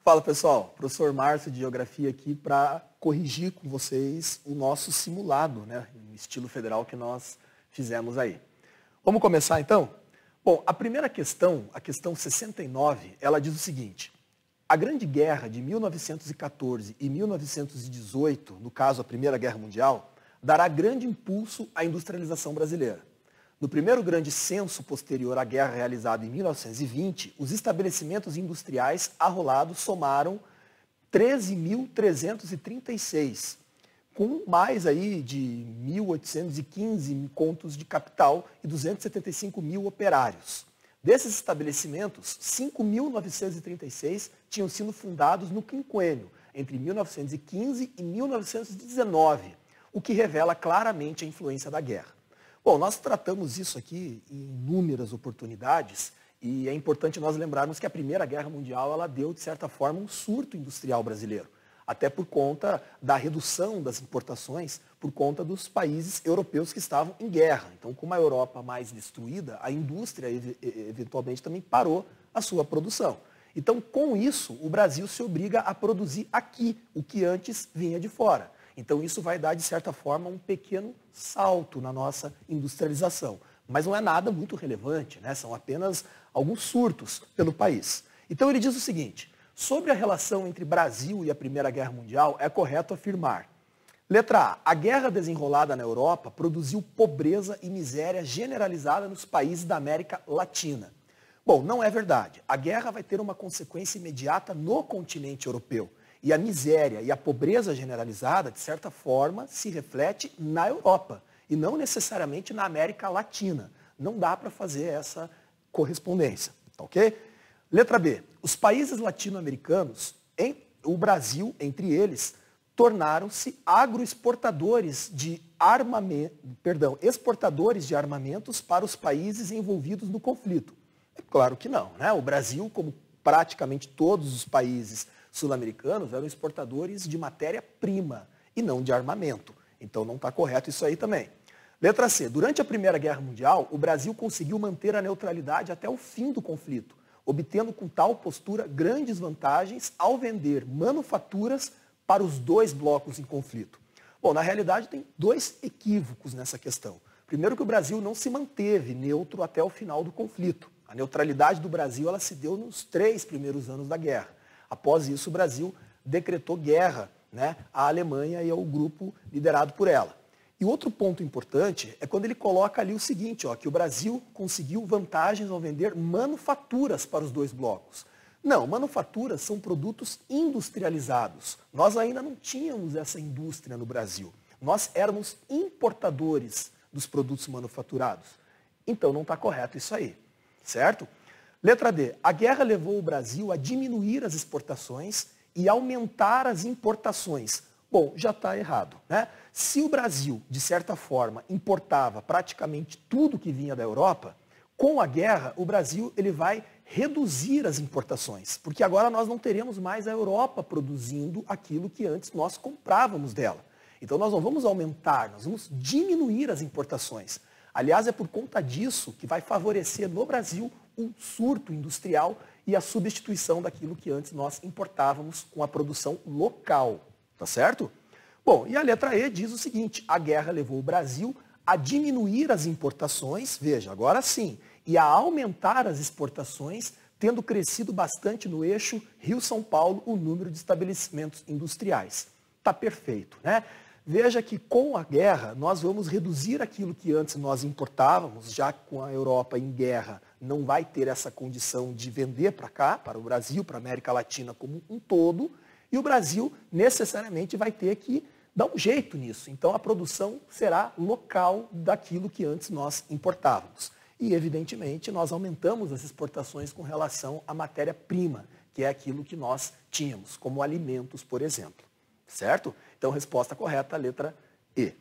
Fala pessoal, professor Márcio de Geografia aqui para corrigir com vocês o nosso simulado, né, no estilo federal que nós fizemos aí. Vamos começar então? Bom, a primeira questão, a questão 69, ela diz o seguinte: a Grande Guerra de 1914 e 1918, no caso a Primeira Guerra Mundial, dará grande impulso à industrialização brasileira. No primeiro grande censo posterior à guerra realizado em 1920, os estabelecimentos industriais arrolados somaram 13.336, com mais aí de 1.815 contos de capital e 275 mil operários. Desses estabelecimentos, 5.936 tinham sido fundados no quinquênio, entre 1915 e 1919, o que revela claramente a influência da guerra. Bom, nós tratamos isso aqui em inúmeras oportunidades e é importante nós lembrarmos que a Primeira Guerra Mundial ela deu, de certa forma, um surto industrial brasileiro, até por conta da redução das importações por conta dos países europeus que estavam em guerra. Então, com uma Europa mais destruída, a indústria eventualmente também parou a sua produção. Então, com isso, o Brasil se obriga a produzir aqui o que antes vinha de fora. Então, isso vai dar, de certa forma, um pequeno salto na nossa industrialização. Mas não é nada muito relevante, né? São apenas alguns surtos pelo país. Então, ele diz o seguinte: sobre a relação entre Brasil e a Primeira Guerra Mundial, é correto afirmar. Letra A. A guerra desenrolada na Europa produziu pobreza e miséria generalizada nos países da América Latina. Bom, não é verdade. A guerra vai ter uma consequência imediata no continente europeu. E a miséria e a pobreza generalizada, de certa forma, se reflete na Europa e não necessariamente na América Latina. Não dá para fazer essa correspondência, tá ok? Letra B. Os países latino-americanos, o Brasil entre eles, tornaram-se agroexportadores de exportadores de armamentos para os países envolvidos no conflito. É claro que não, né? O Brasil, como praticamente todos os países sul-americanos, eram exportadores de matéria-prima e não de armamento. Então não está correto isso aí também. Letra C. Durante a Primeira Guerra Mundial, o Brasil conseguiu manter a neutralidade até o fim do conflito, obtendo com tal postura grandes vantagens ao vender manufaturas para os dois blocos em conflito. Bom, na realidade tem dois equívocos nessa questão. Primeiro que o Brasil não se manteve neutro até o final do conflito. A neutralidade do Brasil ela se deu nos 3 primeiros anos da guerra. Após isso, o Brasil decretou guerra, né, à Alemanha e ao grupo liderado por ela. E outro ponto importante é quando ele coloca ali o seguinte, ó, que o Brasil conseguiu vantagens ao vender manufaturas para os dois blocos. Não, manufaturas são produtos industrializados. Nós ainda não tínhamos essa indústria no Brasil. Nós éramos importadores dos produtos manufaturados. Então não está correto isso aí, certo? Letra D. A guerra levou o Brasil a diminuir as exportações e aumentar as importações. Bom, já está errado, né? Se o Brasil, de certa forma, importava praticamente tudo que vinha da Europa, com a guerra, o Brasil ele vai reduzir as importações, porque agora nós não teremos mais a Europa produzindo aquilo que antes nós comprávamos dela. Então nós não vamos aumentar, nós vamos diminuir as importações. Aliás, é por conta disso que vai favorecer no Brasil um surto industrial e a substituição daquilo que antes nós importávamos com a produção local, tá certo? Bom, e a letra E diz o seguinte: a guerra levou o Brasil a diminuir as importações, veja, agora sim, e a aumentar as exportações, tendo crescido bastante no eixo Rio-São Paulo o número de estabelecimentos industriais. Tá perfeito, né? Veja que com a guerra nós vamos reduzir aquilo que antes nós importávamos, já que com a Europa em guerra não vai ter essa condição de vender para cá, para o Brasil, para a América Latina como um todo, e o Brasil necessariamente vai ter que dar um jeito nisso. Então a produção será local daquilo que antes nós importávamos. E evidentemente nós aumentamos as exportações com relação à matéria-prima, que é aquilo que nós tínhamos, como alimentos, por exemplo. Certo? Então, resposta correta, letra E.